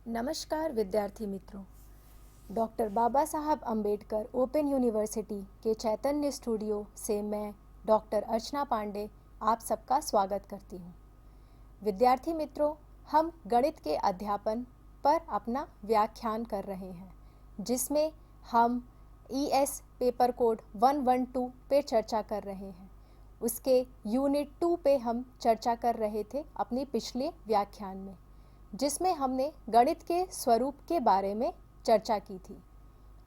नमस्कार विद्यार्थी मित्रों। डॉक्टर बाबा साहब अम्बेडकर ओपन यूनिवर्सिटी के चैतन्य स्टूडियो से मैं डॉक्टर अर्चना पांडे आप सबका स्वागत करती हूँ। विद्यार्थी मित्रों, हम गणित के अध्यापन पर अपना व्याख्यान कर रहे हैं, जिसमें हम ES पेपर कोड 112 पे चर्चा कर रहे हैं। उसके यूनिट 2 पे हम चर्चा कर रहे थे अपने पिछले व्याख्यान में, जिसमें हमने गणित के स्वरूप के बारे में चर्चा की थी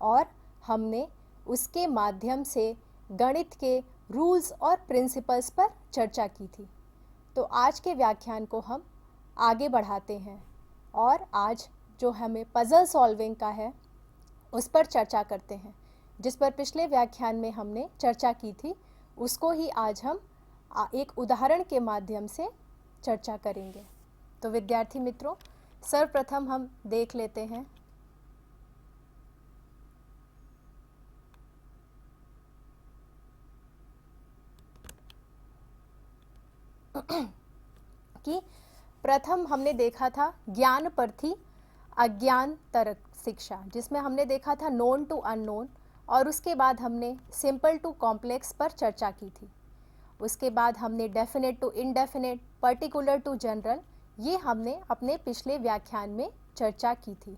और हमने उसके माध्यम से गणित के रूल्स और प्रिंसिपल्स पर चर्चा की थी। तो आज के व्याख्यान को हम आगे बढ़ाते हैं और आज जो हमें पज़ल सॉल्विंग का है उस पर चर्चा करते हैं। जिस पर पिछले व्याख्यान में हमने चर्चा की थी उसको ही आज हम एक उदाहरण के माध्यम से चर्चा करेंगे। तो विद्यार्थी मित्रों, सर्वप्रथम हम देख लेते हैं कि प्रथम हमने देखा था ज्ञान पर थी अज्ञान तरक शिक्षा, जिसमें हमने देखा था नोन टू अननोन, और उसके बाद हमने सिंपल टू कॉम्प्लेक्स पर चर्चा की थी। उसके बाद हमने definite to indefinite, particular to general, ये हमने अपने पिछले व्याख्यान में चर्चा की थी।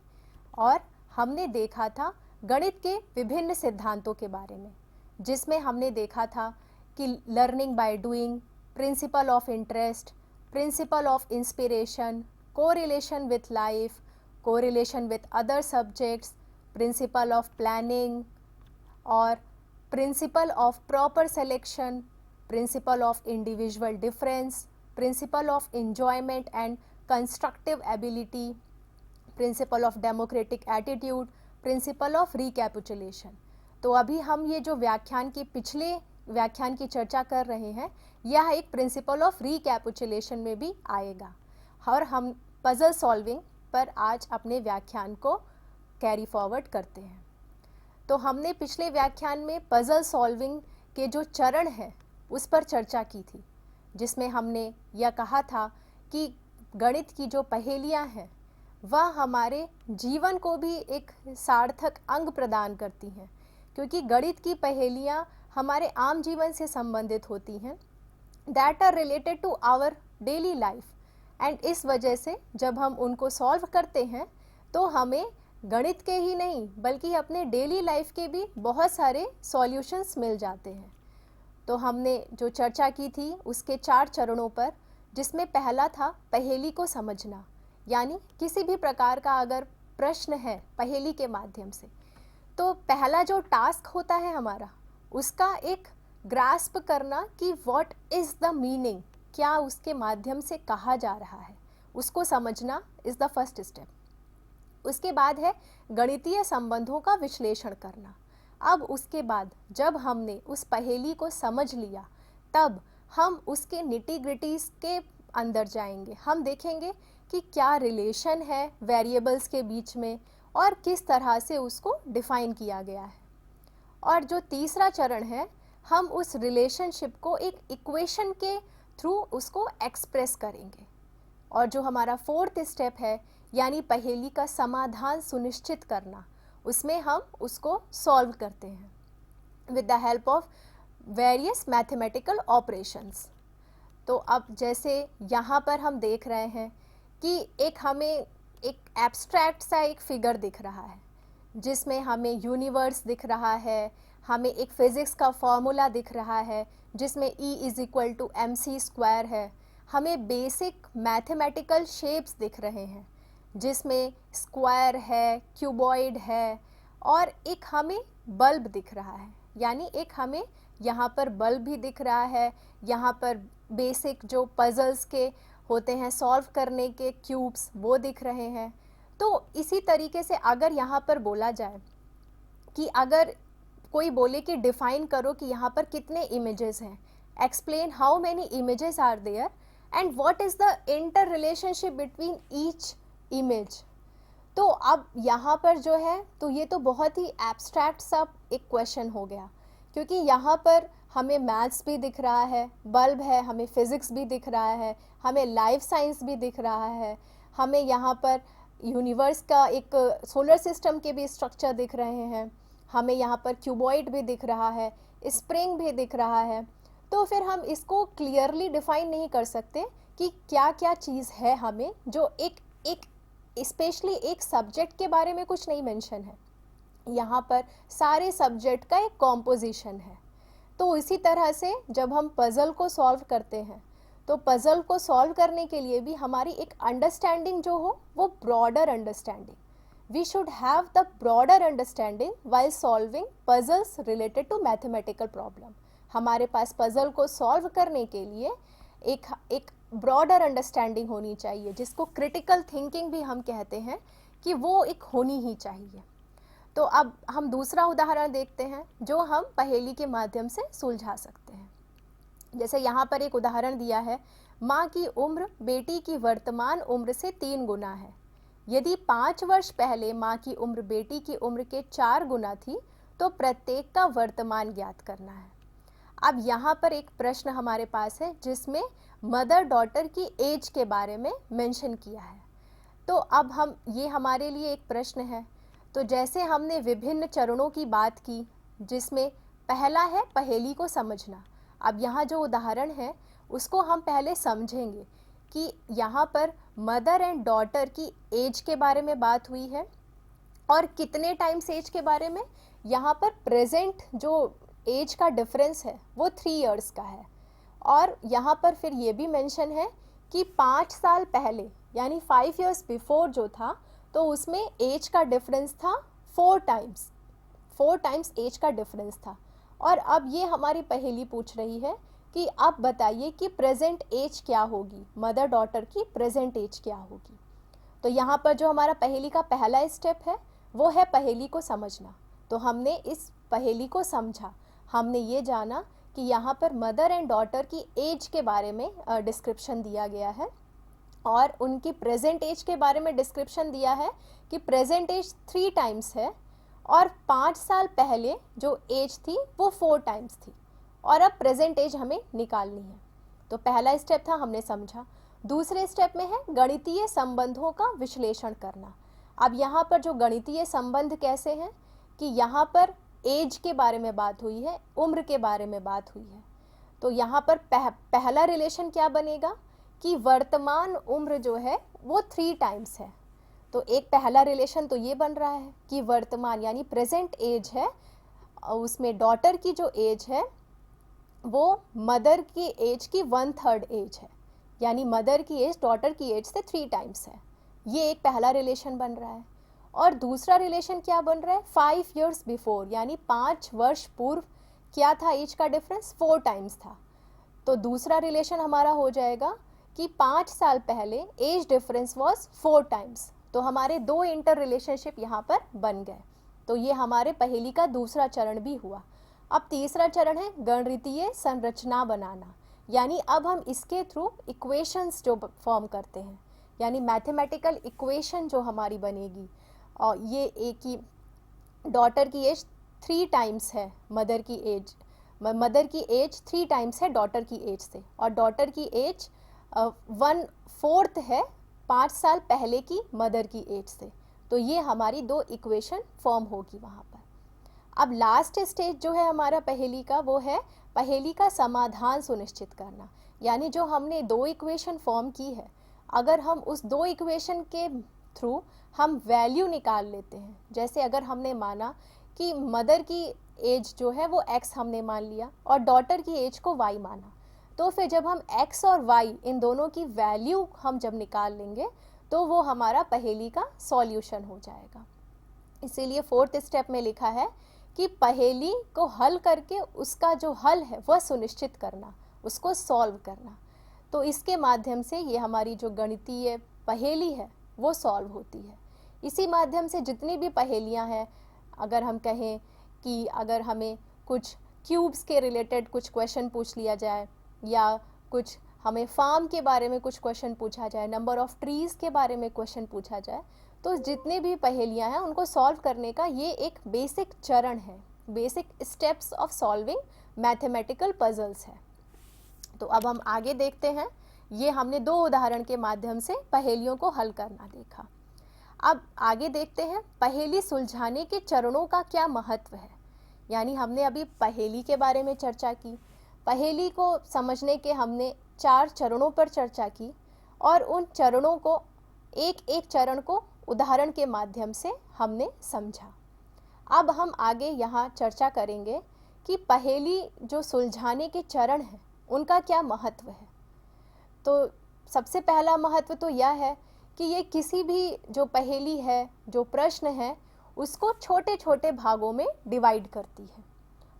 और हमने देखा था गणित के विभिन्न सिद्धांतों के बारे में, जिसमें हमने देखा था कि learning by doing, principle of interest, principle of inspiration, correlation with life, correlation with other subjects, principle of planning और principle of proper selection, principle of individual difference, principle of enjoyment and constructive ability, principle of democratic attitude, principle of recapitulation. तो अभी हम ये जो व्याख्यान के पिछले व्याख्यान की चर्चा कर रहे हैं, यह एक प्रिंसिपल ऑफ रिकैपिचुलेशन में भी आएगा। और हम पजल सॉल्विंग पर आज अपने व्याख्यान को कैरी फॉरवर्ड करते हैं। तो हमने पिछले व्याख्यान में पजल सॉल्विंग के जो चरण हैं उस पर चर्चा की थी, जिसमें हमने यह कहा था कि गणित की जो पहेलियां हैं वह हमारे जीवन को भी एक सार्थक अंग प्रदान करती हैं, क्योंकि गणित की पहेलियां हमारे आम जीवन से संबंधित होती हैं, that are related to our daily life. And इस वजह से जब हम उनको सॉल्व करते हैं तो हमें गणित के ही नहीं बल्कि अपने डेली लाइफ के भी बहुत सारे सॉल्यूशंस मिल जाते हैं। तो हमने जो चर्चा की थी उसके 4 चरणों पर, जिसमें पहला था पहेली को समझना, यानी किसी भी प्रकार का अगर प्रश्न है पहेली के माध्यम से, तो पहला जो टास्क होता है हमारा, उसका एक ग्रास्प करना कि व्हाट इज़ द मीनिंग, क्या उसके माध्यम से कहा जा रहा है, उसको समझना इज़ द फर्स्ट स्टेप। उसके बाद है गणितीय संबंधों का विश्लेषण करना। अब उसके बाद जब हमने उस पहेली को समझ लिया, तब हम उसके निटी ग्रिटीज़ के अंदर जाएंगे। हम देखेंगे कि क्या रिलेशन है वेरिएबल्स के बीच में और किस तरह से उसको डिफाइन किया गया है। और जो तीसरा चरण है, हम उस रिलेशनशिप को एक इक्वेशन के थ्रू उसको एक्सप्रेस करेंगे। और जो हमारा 4th स्टेप है, यानी पहेली का समाधान सुनिश्चित करना, उसमें हम उसको सॉल्व करते हैं with the help of various mathematical operations. तो अब जैसे यहाँ पर हम देख रहे हैं कि हमें एक एब्स्ट्रैक्ट सा एक फिगर दिख रहा है, जिसमें हमें यूनिवर्स दिख रहा है, हमें एक फिज़िक्स का फॉर्मूला दिख रहा है जिसमें E=mc² है, हमें बेसिक मैथमेटिकल शेप्स दिख रहे हैं जिसमें स्क्वायर है, क्यूबॉइड है, और एक हमें बल्ब दिख रहा है, यानी एक हमें यहाँ पर बल्ब भी दिख रहा है, यहाँ पर बेसिक जो पजल्स के होते हैं सॉल्व करने के क्यूब्स वो दिख रहे हैं। तो इसी तरीके से अगर यहाँ पर बोला जाए कि अगर कोई बोले कि डिफाइन करो कि यहाँ पर कितने इमेजेस हैं, explain how many images are there and what is the inter relationship between each image. तो अब यहाँ पर जो है, तो ये तो बहुत ही एब्स्ट्रैक्ट सा एक क्वेश्चन हो गया, क्योंकि यहाँ पर हमें मैथ्स भी दिख रहा है, बल्ब है, हमें फिज़िक्स भी दिख रहा है, हमें लाइफ साइंस भी दिख रहा है, हमें यहाँ पर यूनिवर्स का एक सोलर सिस्टम के भी स्ट्रक्चर दिख रहे हैं, हमें यहाँ पर क्यूबॉइड भी दिख रहा है, स्प्रिंग भी दिख रहा है, तो फिर हम इसको क्लियरली डिफाइन नहीं कर सकते कि क्या क्या चीज़ है हमें, जो एक एक स्पेशली एक सब्जेक्ट के बारे में कुछ नहीं मेंशन है, यहाँ पर सारे सब्जेक्ट का एक कॉम्पोजिशन है। तो इसी तरह से जब हम पज़ल को सॉल्व करते हैं, तो पज़ल को सॉल्व करने के लिए भी हमारी एक अंडरस्टैंडिंग जो हो वो broader understanding, we should have the broader understanding while solving puzzles related to mathematical problem. हमारे पास पज़ल को सॉल्व करने के लिए एक ब्रॉडर अंडरस्टैंडिंग होनी चाहिए, जिसको क्रिटिकल थिंकिंग भी हम कहते हैं, कि वो एक होनी ही चाहिए। तो अब हम दूसरा उदाहरण देखते हैं जो हम पहेली के माध्यम से सुलझा सकते हैं। जैसे यहाँ पर एक उदाहरण दिया है, माँ की उम्र बेटी की वर्तमान उम्र से 3 गुना है। यदि 5 वर्ष पहले माँ की उम्र बेटी की उम्र के 4 गुना थी, तो प्रत्येक का वर्तमान ज्ञात करना है। अब यहाँ पर एक प्रश्न हमारे पास है जिसमें मदर डॉटर की एज के बारे में मेंशन किया है। तो अब हम ये हमारे लिए एक प्रश्न है। तो जैसे हमने विभिन्न चरणों की बात की, जिसमें पहला है पहेली को समझना। अब यहाँ जो उदाहरण है उसको हम पहले समझेंगे कि यहाँ पर मदर एंड डॉटर की एज के बारे में बात हुई है, और कितने टाइम्स एज के बारे में। यहाँ पर प्रेजेंट जो एज का डिफरेंस है वो 3 इयर्स का है, और यहाँ पर फिर ये भी मेंशन है कि 5 साल पहले यानी 5 इयर्स बिफोर जो था, तो उसमें एज का डिफरेंस था 4 टाइम्स एज का डिफरेंस था। और अब ये हमारी पहेली पूछ रही है कि अब बताइए कि प्रेजेंट एज क्या होगी, मदर डॉटर की प्रेजेंट एज क्या होगी। तो यहाँ पर जो हमारा पहेली का पहला स्टेप है वो है पहेली को समझना। तो हमने इस पहेली को समझा, हमने ये जाना कि यहाँ पर मदर एंड डॉटर की एज के बारे में डिस्क्रिप्शन दिया गया है, और उनकी प्रेजेंट एज के बारे में डिस्क्रिप्शन दिया है कि प्रेजेंट एज 3 टाइम्स है, और 5 साल पहले जो एज थी वो 4 टाइम्स थी, और अब प्रेजेंट एज हमें निकालनी है। तो पहला स्टेप था, हमने समझा। दूसरे स्टेप में है गणितीय संबंधों का विश्लेषण करना। अब यहाँ पर जो गणितीय संबंध कैसे हैं कि यहाँ पर एज के बारे में बात हुई है, उम्र के बारे में बात हुई है। तो यहाँ पर पहला रिलेशन क्या बनेगा कि वर्तमान उम्र जो है वो 3 टाइम्स है। तो एक पहला रिलेशन तो ये बन रहा है कि वर्तमान यानी प्रेजेंट एज है, उसमें डॉटर की जो एज है वो मदर की एज की 1/3 एज है, यानी मदर की एज डॉटर की एज से 3 टाइम्स है। ये एक पहला रिलेशन बन रहा है। और दूसरा रिलेशन क्या बन रहा है, 5 इयर्स बिफोर यानी 5 वर्ष पूर्व क्या था एज का डिफरेंस, 4 टाइम्स था। तो दूसरा रिलेशन हमारा हो जाएगा कि 5 साल पहले एज डिफरेंस वॉज 4 टाइम्स। तो हमारे 2 इंटर रिलेशनशिप यहाँ पर बन गए। तो ये हमारे पहेली का दूसरा चरण भी हुआ। अब तीसरा चरण है गणितीय संरचना बनाना, यानी अब हम इसके थ्रू इक्वेशंस जो फॉर्म करते हैं, यानी मैथमेटिकल इक्वेशन जो हमारी बनेगी। और ये एक ही डॉटर की एज 3 टाइम्स है मदर की एज 3 टाइम्स है डॉटर की एज से, और डॉटर की एज 1/4 है 5 साल पहले की मदर की एज से। तो ये हमारी 2 इक्वेशन फॉर्म होगी वहाँ पर। अब लास्ट स्टेज जो है हमारा पहेली का, वो है पहेली का समाधान सुनिश्चित करना। यानी जो हमने 2 इक्वेशन फॉर्म की है, अगर हम उस 2 इक्वेशन के थ्रू हम वैल्यू निकाल लेते हैं, जैसे अगर हमने माना कि मदर की एज जो है वो x हमने मान लिया और डॉटर की एज को y माना, तो फिर जब हम x और y इन दोनों की वैल्यू हम जब निकाल लेंगे तो वो हमारा पहेली का सॉल्यूशन हो जाएगा। इसीलिए 4th स्टेप में लिखा है कि पहेली को हल करके उसका जो हल है वह सुनिश्चित करना, उसको सॉल्व करना। तो इसके माध्यम से ये हमारी जो गणितीय पहेली है वो सॉल्व होती है। इसी माध्यम से जितनी भी पहेलियां हैं, अगर हम कहें कि अगर हमें कुछ क्यूब्स के रिलेटेड कुछ क्वेश्चन पूछ लिया जाए, या कुछ हमें फार्म के बारे में कुछ क्वेश्चन पूछा जाए, नंबर ऑफ ट्रीज़ के बारे में क्वेश्चन पूछा जाए, तो जितने भी पहेलियां हैं उनको सॉल्व करने का ये एक बेसिक चरण है, basic steps of solving mathematical puzzles है। तो अब हम आगे देखते हैं। ये हमने 2 उदाहरण के माध्यम से पहेलियों को हल करना देखा। अब आगे देखते हैं पहेली सुलझाने के चरणों का क्या महत्व है। यानी हमने अभी पहेली के बारे में चर्चा की, पहेली को समझने के हमने 4 चरणों पर चर्चा की और उन चरणों को एक एक चरण को उदाहरण के माध्यम से हमने समझा। अब हम आगे यहाँ चर्चा करेंगे कि पहेली जो सुलझाने के चरण हैं उनका क्या महत्व है। तो सबसे पहला महत्व तो यह है कि ये किसी भी जो पहेली है, जो प्रश्न है, उसको छोटे छोटे भागों में डिवाइड करती है।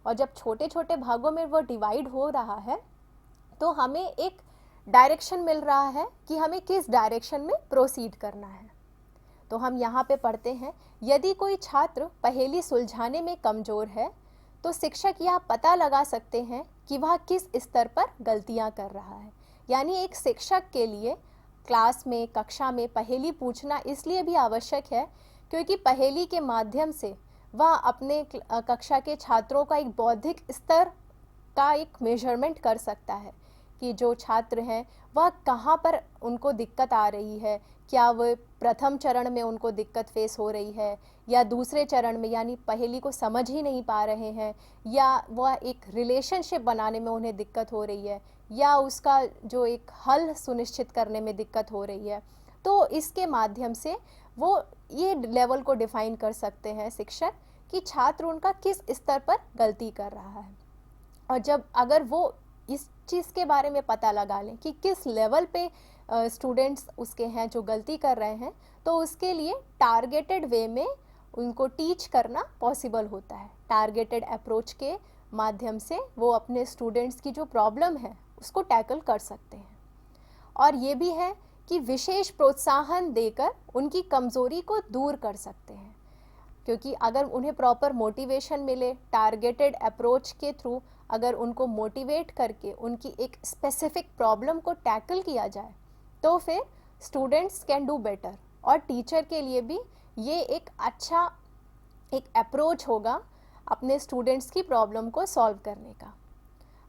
और जब छोटे छोटे भागों में वो डिवाइड हो रहा है तो हमें एक डायरेक्शन मिल रहा है कि हमें किस डायरेक्शन में प्रोसीड करना है। तो हम यहाँ पे पढ़ते हैं, यदि कोई छात्र पहेली सुलझाने में कमज़ोर है तो शिक्षक यह पता लगा सकते हैं कि वह किस स्तर पर गलतियाँ कर रहा है। यानी एक शिक्षक के लिए क्लास में, कक्षा में पहेली पूछना इसलिए भी आवश्यक है क्योंकि पहेली के माध्यम से वह अपने कक्षा के छात्रों का एक बौद्धिक स्तर का एक मेजरमेंट कर सकता है कि जो छात्र हैं वह कहाँ पर उनको दिक्कत आ रही है। क्या वो प्रथम चरण में उनको दिक्कत फेस हो रही है या दूसरे चरण में, यानी पहेली को समझ ही नहीं पा रहे हैं, या वह एक रिलेशनशिप बनाने में उन्हें दिक्कत हो रही है, या उसका जो एक हल सुनिश्चित करने में दिक्कत हो रही है। तो इसके माध्यम से वो ये लेवल को डिफाइन कर सकते हैं शिक्षक कि छात्र उनका किस स्तर पर गलती कर रहा है। और जब अगर वो इस चीज़ के बारे में पता लगा लें कि किस लेवल पे स्टूडेंट्स उसके हैं जो गलती कर रहे हैं, तो उसके लिए टारगेटेड वे में उनको टीच करना पॉसिबल होता है। टारगेटेड अप्रोच के माध्यम से वो अपने स्टूडेंट्स की जो प्रॉब्लम है उसको टैकल कर सकते हैं। और ये भी है कि विशेष प्रोत्साहन देकर उनकी कमज़ोरी को दूर कर सकते हैं, क्योंकि अगर उन्हें प्रॉपर मोटिवेशन मिले टारगेटेड अप्रोच के थ्रू, अगर उनको मोटिवेट करके उनकी एक स्पेसिफिक प्रॉब्लम को टैकल किया जाए तो फिर स्टूडेंट्स कैन डू बेटर। और टीचर के लिए भी ये एक अच्छा एक अप्रोच होगा अपने स्टूडेंट्स की प्रॉब्लम को सॉल्व करने का।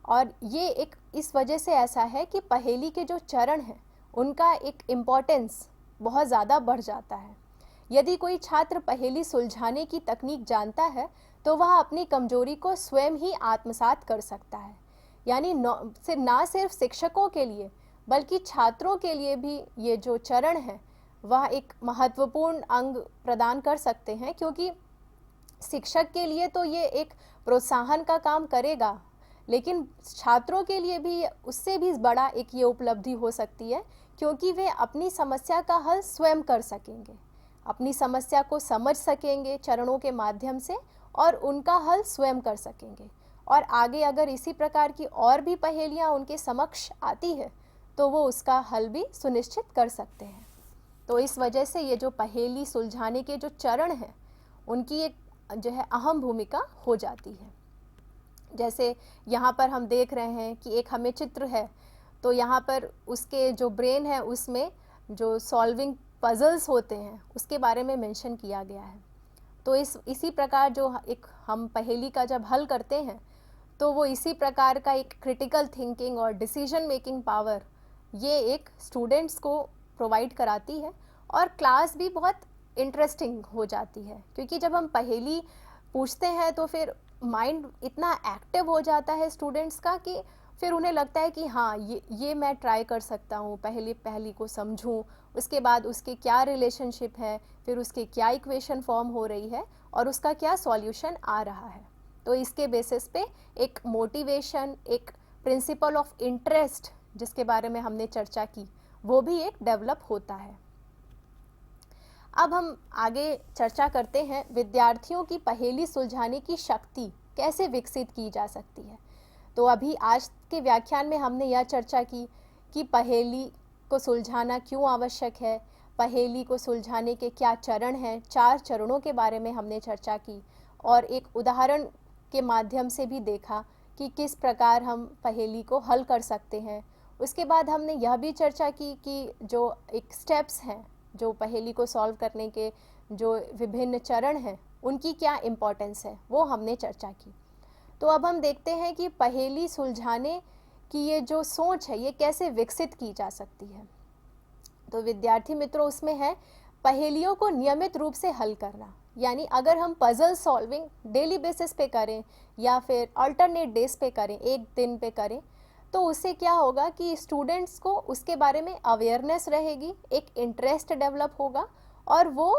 और ये एक इस वजह से ऐसा है कि पहेली के जो चरण हैं उनका एक इम्पॉर्टेंस बहुत ज़्यादा बढ़ जाता है। यदि कोई छात्र पहेली सुलझाने की तकनीक जानता है तो वह अपनी कमजोरी को स्वयं ही आत्मसात कर सकता है। यानी ना सिर्फ शिक्षकों के लिए बल्कि छात्रों के लिए भी ये जो चरण है वह एक महत्वपूर्ण अंग प्रदान कर सकते हैं, क्योंकि शिक्षक के लिए तो ये एक प्रोत्साहन का काम करेगा, लेकिन छात्रों के लिए भी उससे भी बड़ा एक ये उपलब्धि हो सकती है, क्योंकि वे अपनी समस्या का हल स्वयं कर सकेंगे, अपनी समस्या को समझ सकेंगे चरणों के माध्यम से और उनका हल स्वयं कर सकेंगे। और आगे अगर इसी प्रकार की और भी पहेलियाँ उनके समक्ष आती है तो वो उसका हल भी सुनिश्चित कर सकते हैं। तो इस वजह से ये जो पहेली सुलझाने के जो चरण हैं उनकी एक जो है अहम भूमिका हो जाती है। जैसे यहाँ पर हम देख रहे हैं कि एक हमें चित्र है, तो यहाँ पर उसके जो ब्रेन है उसमें जो सॉल्विंग पजल्स होते हैं उसके बारे में मेंशन किया गया है। तो इसी प्रकार जो एक हम पहेली का जब हल करते हैं तो वो इसी प्रकार का एक क्रिटिकल थिंकिंग और डिसीजन मेकिंग पावर ये एक स्टूडेंट्स को प्रोवाइड कराती है। और क्लास भी बहुत इंटरेस्टिंग हो जाती है, क्योंकि जब हम पहेली पूछते हैं तो फिर माइंड इतना एक्टिव हो जाता है स्टूडेंट्स का कि फिर उन्हें लगता है कि हाँ ये मैं ट्राई कर सकता हूँ, पहेली को समझूँ, उसके बाद उसके क्या रिलेशनशिप है, फिर उसके क्या इक्वेशन फॉर्म हो रही है और उसका क्या सॉल्यूशन आ रहा है। तो इसके बेसिस पे एक मोटिवेशन, एक प्रिंसिपल ऑफ इंटरेस्ट जिसके बारे में हमने चर्चा की, वो भी एक डेवलप होता है। अब हम आगे चर्चा करते हैं विद्यार्थियों की पहेली सुलझाने की शक्ति कैसे विकसित की जा सकती है। तो अभी आज के व्याख्यान में हमने यह चर्चा की कि पहेली को सुलझाना क्यों आवश्यक है, पहेली को सुलझाने के क्या चरण हैं, 4 चरणों के बारे में हमने चर्चा की और एक उदाहरण के माध्यम से भी देखा कि किस प्रकार हम पहेली को हल कर सकते हैं। उसके बाद हमने यह भी चर्चा की कि जो एक स्टेप्स हैं, जो पहेली को सॉल्व करने के जो विभिन्न चरण हैं उनकी क्या इम्पोर्टेंस है, वो हमने चर्चा की। तो अब हम देखते हैं कि पहेली सुलझाने की ये जो सोच है ये कैसे विकसित की जा सकती है। तो विद्यार्थी मित्रों, उसमें है पहेलियों को नियमित रूप से हल करना, यानी अगर हम पजल सॉल्विंग डेली बेसिस पे करें या फिर अल्टरनेट डेज पे करें, एक दिन पे करें, तो उससे क्या होगा कि स्टूडेंट्स को उसके बारे में अवेयरनेस रहेगी, एक इंटरेस्ट डेवलप होगा और वो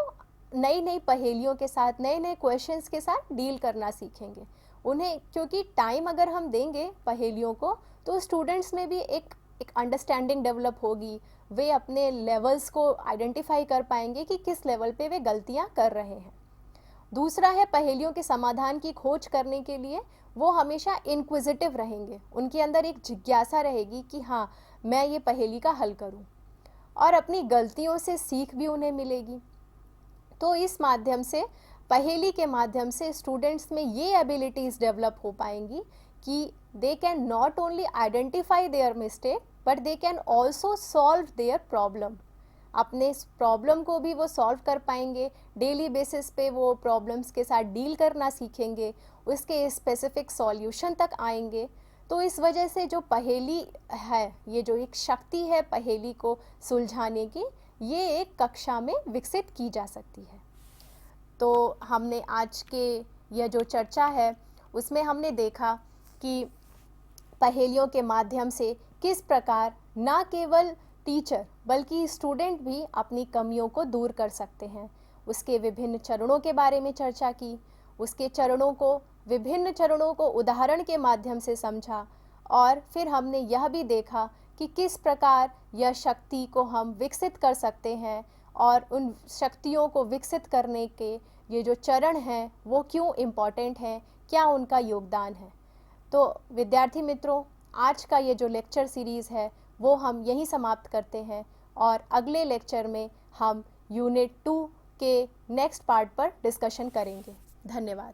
नई नई पहेलियों के साथ, नए नए क्वेश्चंस के साथ डील करना सीखेंगे। उन्हें क्योंकि टाइम अगर हम देंगे पहेलियों को तो स्टूडेंट्स में भी एक अंडरस्टैंडिंग डेवलप होगी, वे अपने लेवल्स को आइडेंटिफाई कर पाएंगे कि किस लेवल पे वे गलतियां कर रहे हैं। दूसरा है पहेलियों के समाधान की खोज करने के लिए वो हमेशा इंक्विजिटिव रहेंगे, उनके अंदर एक जिज्ञासा रहेगी कि हाँ मैं ये पहेली का हल करूं, और अपनी गलतियों से सीख भी उन्हें मिलेगी। तो इस माध्यम से, पहेली के माध्यम से स्टूडेंट्स में ये एबिलिटीज़ डेवलप हो पाएंगी कि they can not only identify their mistake but they can also solve their problem. अपने इस प्रॉब्लम को भी वो सॉल्व कर पाएंगे, डेली बेसिस पे वो प्रॉब्लम्स के साथ डील करना सीखेंगे, उसके स्पेसिफिक सॉल्यूशन तक आएंगे। तो इस वजह से जो पहेली है, ये जो एक शक्ति है पहेली को सुलझाने की, ये एक कक्षा में विकसित की जा सकती है। तो हमने आज के यह जो चर्चा है उसमें हमने देखा कि पहेलियों के माध्यम से किस प्रकार न केवल टीचर बल्कि स्टूडेंट भी अपनी कमियों को दूर कर सकते हैं। उसके विभिन्न चरणों के बारे में चर्चा की, उसके चरणों को, विभिन्न चरणों को उदाहरण के माध्यम से समझा, और फिर हमने यह भी देखा कि किस प्रकार यह शक्ति को हम विकसित कर सकते हैं और उन शक्तियों को विकसित करने के ये जो चरण हैं वो क्यों इम्पॉर्टेंट हैं, क्या उनका योगदान है। तो विद्यार्थी मित्रों, आज का ये जो लेक्चर सीरीज़ है वो हम यहीं समाप्त करते हैं और अगले लेक्चर में हम यूनिट 2 के नेक्स्ट पार्ट पर डिस्कशन करेंगे। धन्यवाद।